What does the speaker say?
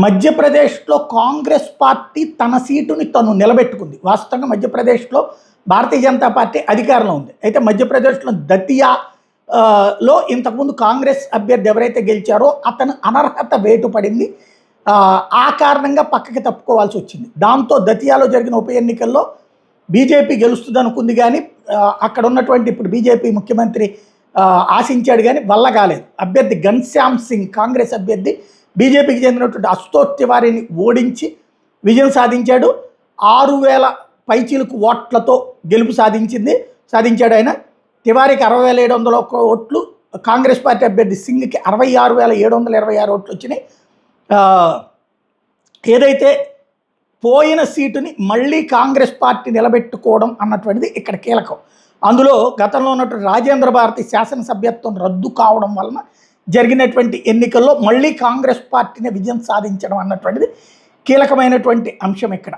మధ్యప్రదేశ్లో కాంగ్రెస్ పార్టీ తన సీటుని తను నిలబెట్టుకుంది. వాస్తవంగా మధ్యప్రదేశ్లో భారతీయ జనతా పార్టీ అధికారంలో ఉంది. అయితే మధ్యప్రదేశ్లో దతియాలో ఇంతకుముందు కాంగ్రెస్ అభ్యర్థి ఎవరైతే గెలిచారో అతను అనర్హత వేటు పడింది. ఆ కారణంగా పక్కకి తప్పుకోవాల్సి వచ్చింది. దాంతో దతియాలో జరిగిన ఉప ఎన్నికల్లో బీజేపీ గెలుస్తుంది అనుకుంది, కానీ అక్కడ ఉన్నటువంటి ఇప్పుడు బీజేపీ ముఖ్యమంత్రి ఆశించాడు, కానీ వల్ల కాలేదు. అభ్యర్థి ఘన్శ్యామ్ సింగ్ కాంగ్రెస్ అభ్యర్థి బీజేపీకి చెందినటువంటి అశుతోష్ తివారీని ఓడించి విజయం సాధించాడు. 6,000 పైచీలకు ఓట్లతో గెలుపు సాధించాడు ఆయన. తివారీకి 60,701 ఓట్లు, కాంగ్రెస్ పార్టీ అభ్యర్థి సింగ్కి 66,726 ఓట్లు వచ్చినాయి. ఏదైతే పోయిన సీటుని మళ్ళీ కాంగ్రెస్ పార్టీ నిలబెట్టుకోవడం అన్నటువంటిది ఇక్కడ కీలకం. అందులో గతంలో ఉన్నటువంటి రాజేంద్ర భారతి శాసనసభ్యత్వం రద్దు కావడం వలన జరిగినటువంటి ఎన్నికల్లో మళ్ళీ కాంగ్రెస్ పార్టీని విజయం సాధించడం అన్నటువంటిది కీలకమైనటువంటి అంశం ఇక్కడ.